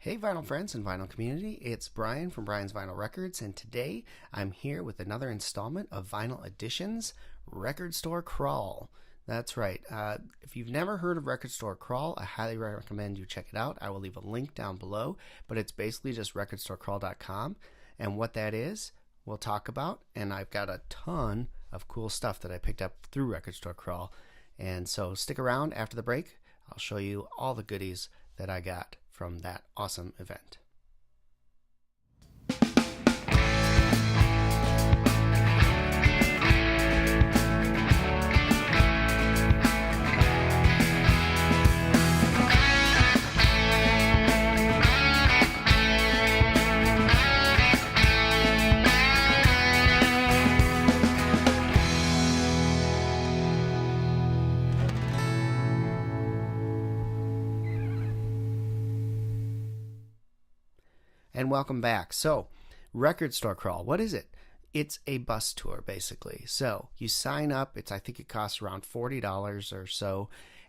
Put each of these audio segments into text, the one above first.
Hey vinyl friends and vinyl community, it's Brian from Brian's Vinyl Records, and today I'm here with another installment of Vinyl Edition's Record Store Crawl. That's right. If you've never heard of Record Store Crawl, I highly recommend you check it out. I will leave a link down below, but it's basically just recordstorecrawl.com, and what that is, we'll talk about, and I've got a ton of cool stuff that I picked up through Record Store Crawl, and so stick around after the break. I'll show you all the goodies that I got from that awesome event. And welcome back. So, Record Store Crawl, what is it? It's a bus tour, basically. So, you sign up. I think it costs around $40 or so.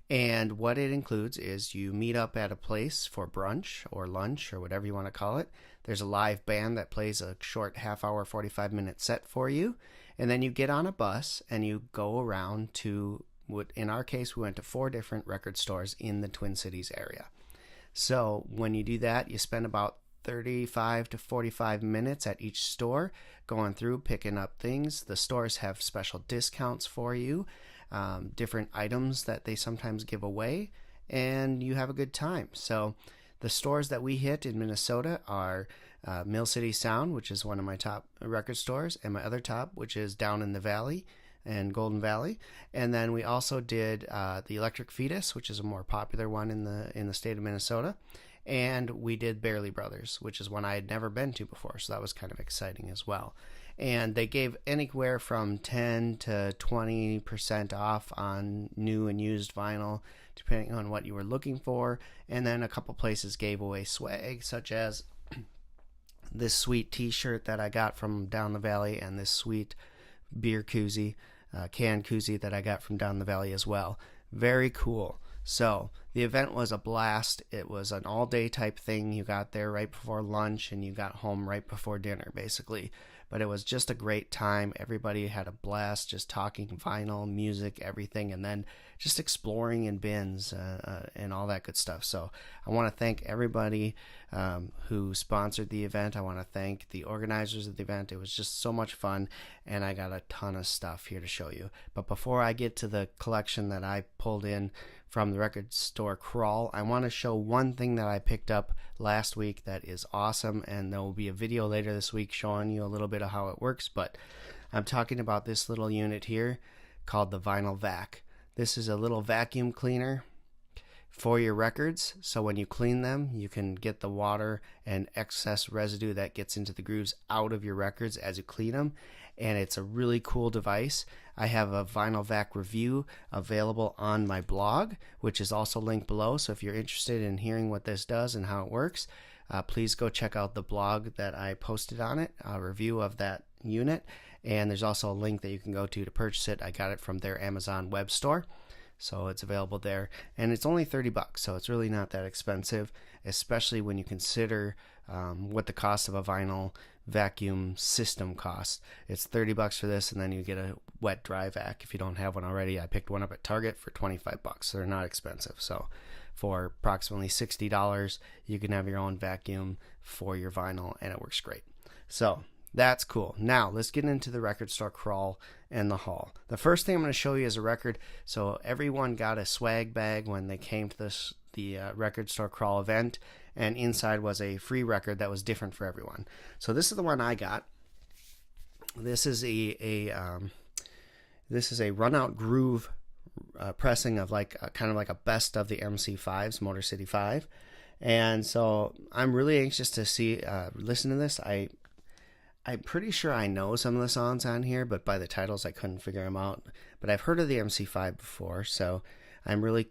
And what it includes is you meet up at a place for brunch or lunch or whatever you want to call it. There's a live band that plays a short half-hour, 45-minute set for you. And then you get on a bus and you go around to, in our case, we went to 4 different record stores in the Twin Cities area. So, when you do that, you spend about 35 to 45 minutes at each store going through picking up things. The stores have special discounts for you, different items that they sometimes give away, and you have a good time. So the stores that we hit in Minnesota are Mill City Sound, which is one of my top record stores, and my other top, which is down in the valley and Golden Valley. And then we also did the Electric Fetus, which is a more popular one in the state of Minnesota. And we did Barely Brothers, which is one I had never been to before, so that was kind of exciting as well. And they gave anywhere from 10 to 20% off on new and used vinyl, depending on what you were looking for. And then a couple places gave away swag, such as this sweet t-shirt that I got from down the valley, and this sweet beer koozie, can koozie that I got from down the valley as well. Very cool. So the event was a blast. It was an all-day type thing. You got there right before lunch and you got home right before dinner, basically. But it was just a great time. Everybody had a blast just talking vinyl, music, everything, and then just exploring in bins and all that good stuff. So I want to thank everybody who sponsored the event. I want to thank the organizers of the event. It was just so much fun, and I got a ton of stuff here to show you. But before I get to the collection that I pulled in from the Record Store Crawl, I want to show one thing that I picked up last week that is awesome, and there will be a video later this week showing you a little bit of how it works, but I'm talking about this little unit here called the Vinyl Vac. This is a little vacuum cleaner for your records, so when you clean them, you can get the water and excess residue that gets into the grooves out of your records as you clean them, and it's a really cool device. I have a Vinyl Vac review available on my blog, which is also linked below, so if you're interested in hearing what this does and how it works, please go check out the blog that I posted on it, a review of that unit, and there's also a link that you can go to purchase it. I got it from their Amazon web store, so it's available there, and it's only $30, so it's really not that expensive, especially when you consider what the cost of a vinyl vacuum system costs. It's $30 for this, and then you get a wet dry vac if you don't have one already. I picked one up at Target for $25, so they're not expensive. So for approximately $60, you can have your own vacuum for your vinyl, and it works great. So that's cool. Now let's get into the Record Store Crawl and the haul. The first thing I'm going to show you is a record. So everyone got a swag bag when they came to the Record Store Crawl event, and inside was a free record that was different for everyone. So this is the one I got. This is a Run Out Groove pressing of kind of like a best of the MC5s, Motor City 5. And so I'm really anxious to listen to this. I'm pretty sure I know some of the songs on here, but by the titles I couldn't figure them out. But I've heard of the MC5 before, so I'm really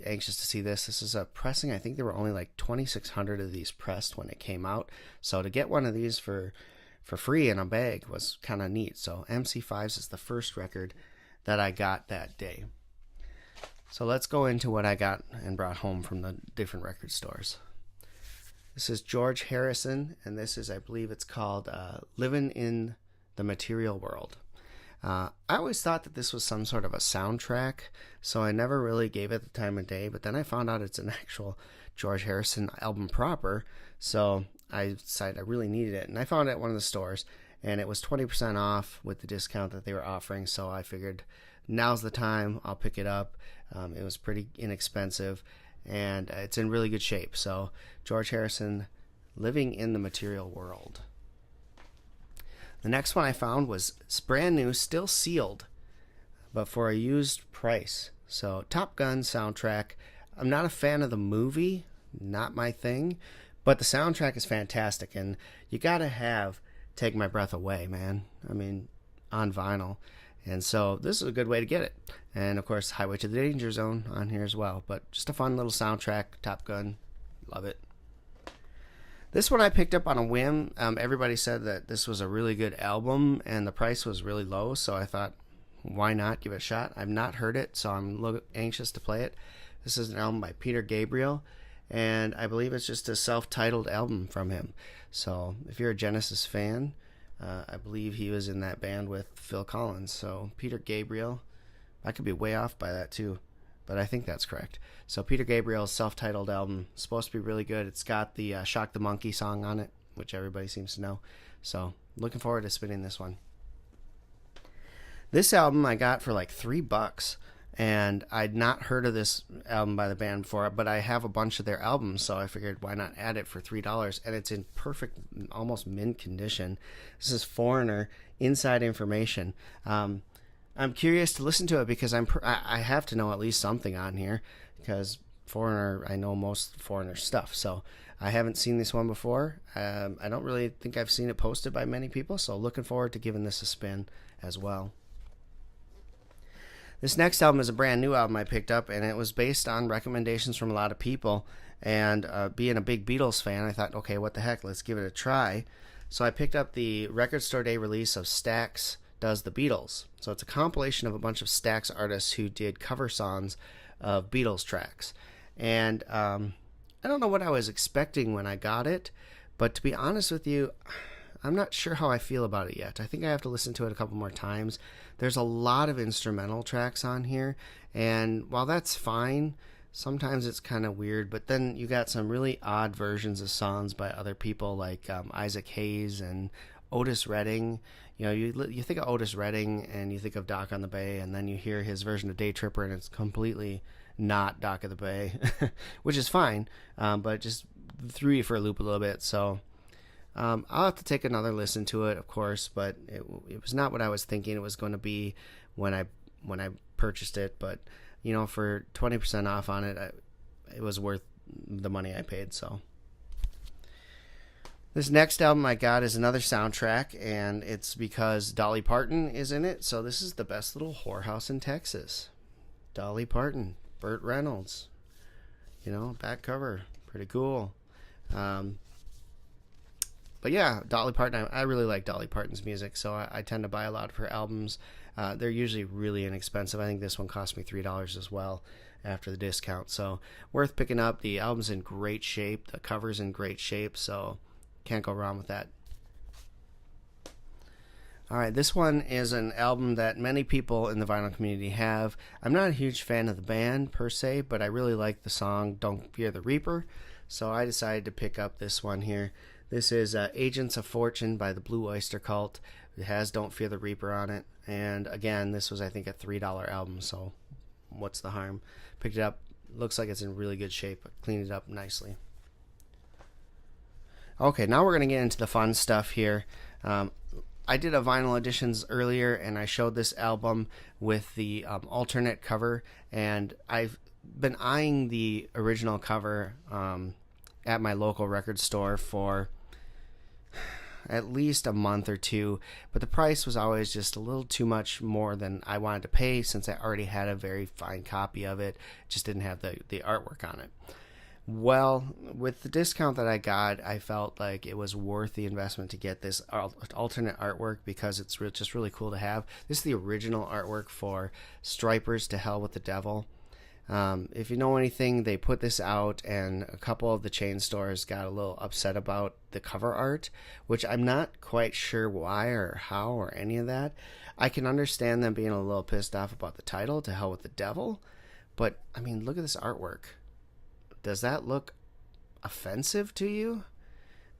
anxious to see this. This is a pressing. I think there were only like 2,600 of these pressed when it came out. So to get one of these for free in a bag was kind of neat. So MC5s is the first record that I got that day. So let's go into what I got and brought home from the different record stores. This is George Harrison, and this is, I believe it's called Living in the Material World. I always thought that this was some sort of a soundtrack, so I never really gave it the time of day, but then I found out it's an actual George Harrison album proper, so I decided I really needed it, and I found it at one of the stores, and it was 20% off with the discount that they were offering, so I figured now's the time, I'll pick it up. It was pretty inexpensive, and it's in really good shape. So George Harrison, Living in the Material World. The next one I found was brand new, still sealed, but for a used price. So Top Gun soundtrack. I'm not a fan of the movie, not my thing, but the soundtrack is fantastic, and you gotta have Take My Breath Away, man. I mean, on vinyl. And so this is a good way to get it. And of course, Highway to the Danger Zone on here as well. But just a fun little soundtrack, Top Gun. Love it. This one I picked up on a whim. Everybody said that this was a really good album and the price was really low, so I thought, why not give it a shot? I've not heard it, so I'm anxious to play it. This is an album by Peter Gabriel, and I believe it's just a self-titled album from him. So if you're a Genesis fan, I believe he was in that band with Phil Collins. So Peter Gabriel, I could be way off by that too, but I think that's correct. So Peter Gabriel's self-titled album, supposed to be really good. It's got the Shock the Monkey song on it, which everybody seems to know. So looking forward to spinning this one. This album I got for like $3, and I'd not heard of this album by the band before, but I have a bunch of their albums, so I figured why not add it for $3, and it's in perfect, almost mint condition. This is Foreigner, Inside Information. I'm curious to listen to it because I have to know at least something on here, because Foreigner, I know most Foreigner stuff, so I haven't seen this one before. I don't really think I've seen it posted by many people, so looking forward to giving this a spin as well. This next album is a brand new album I picked up, and it was based on recommendations from a lot of people, and being a big Beatles fan, I thought, okay, what the heck, let's give it a try. So I picked up the Record Store Day release of Stax Does the Beatles. So it's a compilation of a bunch of Stax artists who did cover songs of Beatles tracks. And I don't know what I was expecting when I got it, but to be honest with you, I'm not sure how I feel about it yet. I think I have to listen to it a couple more times. There's a lot of instrumental tracks on here, and while that's fine, sometimes it's kind of weird, but then you got some really odd versions of songs by other people like Isaac Hayes and Otis Redding. You know, you think of Otis Redding and you think of Dock on the Bay, and then you hear his version of Day Tripper and it's completely not Dock of the Bay, which is fine, but it just threw you for a loop a little bit. So I'll have to take another listen to it, of course, but it was not what I was thinking it was going to be when I purchased it. But you know, for 20% off on it, it was worth the money I paid. So this next album I got is another soundtrack, and it's because Dolly Parton is in it. So this is The Best Little Whorehouse in Texas. Dolly Parton, Burt Reynolds, you know, back cover, pretty cool. But yeah, Dolly Parton, I really like Dolly Parton's music, so I tend to buy a lot of her albums. They're usually really inexpensive. I think this one cost me $3 as well after the discount, so worth picking up. The album's in great shape, the cover's in great shape, so can't go wrong with that. Alright, this one is an album that many people in the vinyl community have. I'm not a huge fan of the band per se, but I really like the song Don't Fear the Reaper, so I decided to pick up this one here. This is Agents of Fortune by the Blue Oyster Cult. It has Don't Fear the Reaper on it. And again, this was, I think, a $3 album, so what's the harm? Picked it up. Looks like it's in really good shape. Cleaned it up nicely. Okay, now we're going to get into the fun stuff here. I did a vinyl editions earlier, and I showed this album with the alternate cover, and I've been eyeing the original cover at my local record store for at least a month or two, but the price was always just a little too much more than I wanted to pay since I already had a very fine copy of it. Just didn't have the artwork on it. Well, with the discount that I got, I felt like it was worth the investment to get this alternate artwork because it's just really cool to have. This is the original artwork for Striper's To Hell with the Devil. If you know anything, they put this out, and a couple of the chain stores got a little upset about the cover art, which I'm not quite sure why or how or any of that. I can understand them being a little pissed off about the title, To Hell with the Devil, but I mean, look at this artwork. Does that look offensive to you?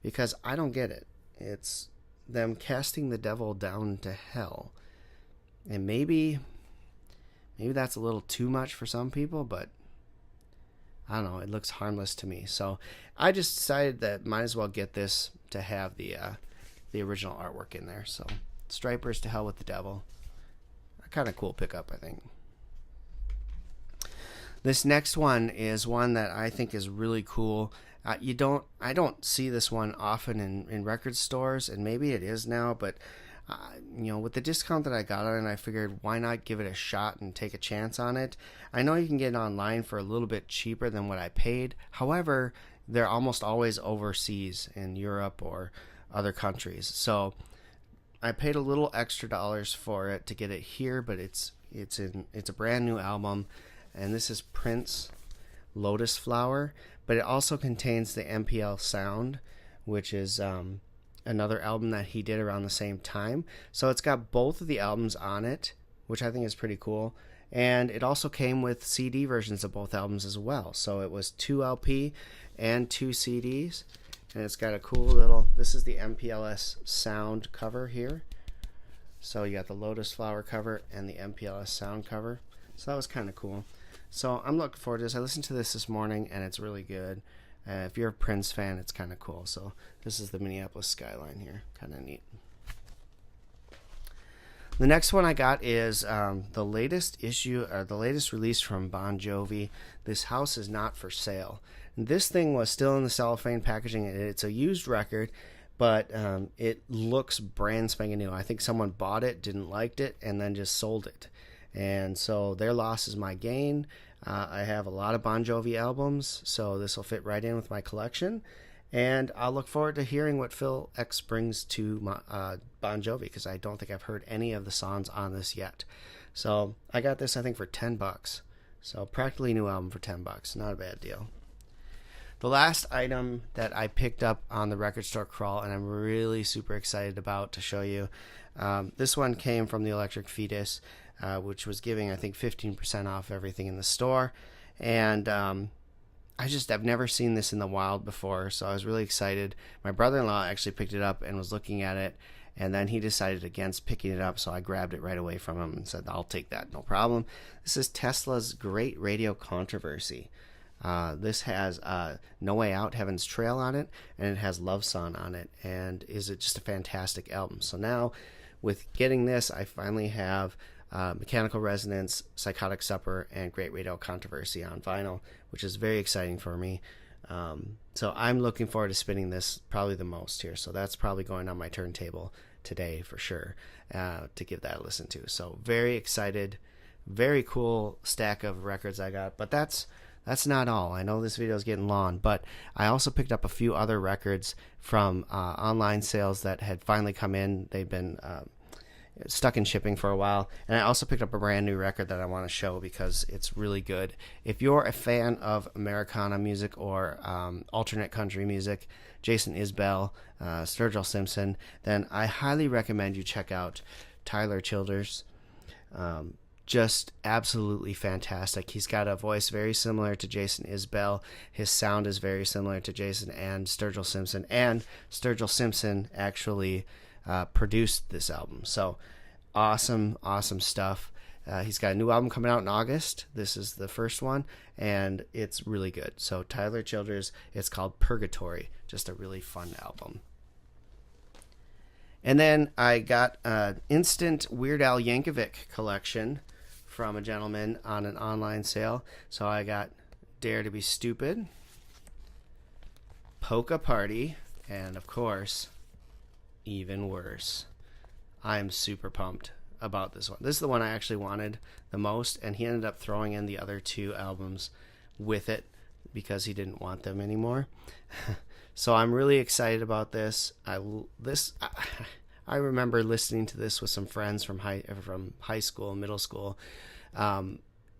Because I don't get it. It's them casting the devil down to hell. And maybe that's a little too much for some people, but I don't know. It looks harmless to me. So I just decided that might as well get this to have the original artwork in there. So Stripers, To Hell with the Devil. A kind of cool pickup, I think. This next one is one that I think is really cool. I don't see this one often in record stores, and maybe it is now, but with the discount that I got on it, I figured why not give it a shot and take a chance on it. I know you can get it online for a little bit cheaper than what I paid. However, they're almost always overseas in Europe or other countries. So I paid a little extra dollars for it to get it here, but it's a brand new album, and this is Prince Lotus Flower, but it also contains the MPL Sound, which is another album that he did around the same time. So it's got both of the albums on it, which I think is pretty cool. And it also came with CD versions of both albums as well. So it was 2 LP and 2 CDs. And it's got a cool little, this is the MPLS Sound cover here. So you got the Lotus Flower cover and the MPLS Sound cover. So that was kind of cool. So I'm looking forward to this. I listened to this morning, and it's really good. If you're a Prince fan, it's kind of cool. So this is the Minneapolis skyline here. Kind of neat. The next one I got is the latest issue, or the latest release from Bon Jovi. This House Is Not for Sale. And this thing was still in the cellophane packaging. It's a used record, but it looks brand spanking new. I think someone bought it, didn't like it, and then just sold it. And so their loss is my gain. I have a lot of Bon Jovi albums, so this will fit right in with my collection. And I'll look forward to hearing what Phil X brings to my, Bon Jovi, because I don't think I've heard any of the songs on this yet. So I got this, I think, for $10. So practically new album for $10. Not a bad deal. The last item that I picked up on the record store crawl, and I'm really super excited about to show you, this one came from the Electric Fetus, which was giving, I think, 15% off everything in the store. And I've never seen this in the wild before, so I was really excited. My brother-in-law actually picked it up and was looking at it, and then he decided against picking it up, so I grabbed it right away from him and said, I'll take that, no problem. This is Tesla's Great Radio Controversy. This has No Way Out, Heaven's Trail on it, and it has Love Song on it, and is it just a fantastic album. So now, with getting this, I finally have Mechanical Resonance, Psychotic Supper, and Great Radio Controversy on vinyl, which is very exciting for me. So I'm looking forward to spinning this probably the most here. So that's probably going on my turntable today for sure, to give that a listen to. So very excited, very cool stack of records I got. But that's not all. I know this video is getting long, but I also picked up a few other records from online sales that had finally come in. They've been stuck in shipping for a while, and I also picked up a brand new record that I want to show because it's really good. If you're a fan of Americana music or alternate country music, Jason Isbell, Sturgill Simpson, then I highly recommend you check out Tyler Childers. Just absolutely fantastic. He's got a voice very similar to Jason Isbell. His sound is very similar to Jason and Sturgill Simpson, and Sturgill Simpson actually produced this album. So awesome stuff. He's got a new album coming out in August. This is the first one, and it's really good. So Tyler Childers, it's called Purgatory. Just a really fun album. And then I got an instant Weird Al Yankovic collection from a gentleman on an online sale. So I got Dare to Be Stupid, Polka Party, and of course, Even Worse. I'm super pumped about this one. This is the one I actually wanted the most, and he ended up throwing in the other 2 albums with it because he didn't want them anymore. So I'm really excited about this. I remember listening to this with some friends from high school and middle school.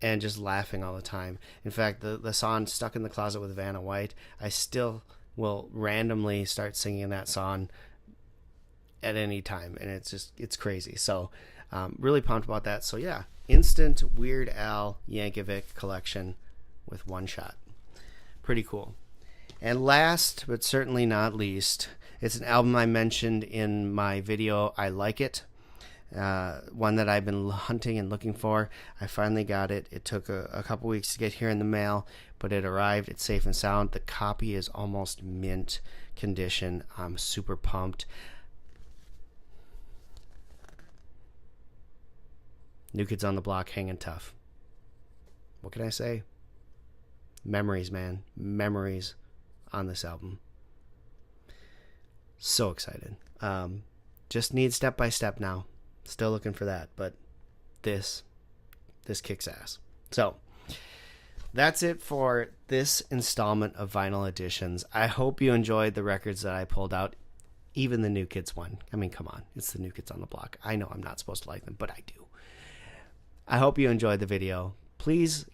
and just laughing all the time. In fact, the song Stuck in the Closet with Vanna White, I still will randomly start singing that song at any time, and it's crazy. So really pumped about that. So yeah, instant Weird Al Yankovic collection with one shot. Pretty cool. And last but certainly not least, it's an album I mentioned in my video, I Like It. One that I've been hunting and looking for. I finally got it. It took a couple weeks to get here in the mail, but it arrived. It's safe and sound. The copy is almost mint condition. I'm super pumped. New Kids on the Block, hanging tough. What can I say? Memories, man. Memories on this album. So excited. Just need step by step now. Still looking for that, but this kicks ass. So that's it for this installment of Vinyl Editions. I hope you enjoyed the records that I pulled out, even the New Kids one. I mean, come on, it's the New Kids on the Block. I know I'm not supposed to like them, but I do. I hope you enjoyed the video. Please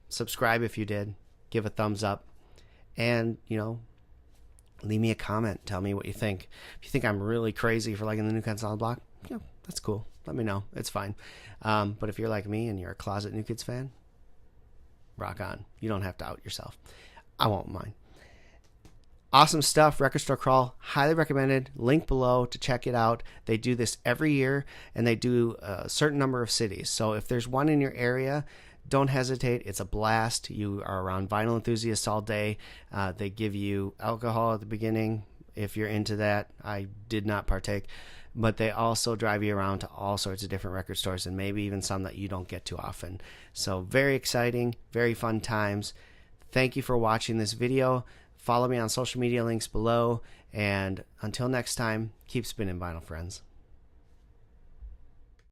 subscribe if you did. Give a thumbs up, and leave me a comment. Tell me what you think. If you think I'm really crazy for liking the New Kids on the Block, that's cool. Let me know. It's fine. But if you're like me and you're a closet New Kids fan, rock on. You don't have to out yourself. I won't mind. Awesome stuff. Record Store Crawl. Highly recommended. Link below to check it out. They do this every year, and they do a certain number of cities. So if there's one in your area, don't hesitate. It's a blast. You are around vinyl enthusiasts all day. They give you alcohol at the beginning if you're into that. I did not partake. But they also drive you around to all sorts of different record stores, and maybe even some that you don't get to often. So very exciting, very fun times. Thank you for watching this video. Follow me on social media links below. And until next time, keep spinning vinyl, friends.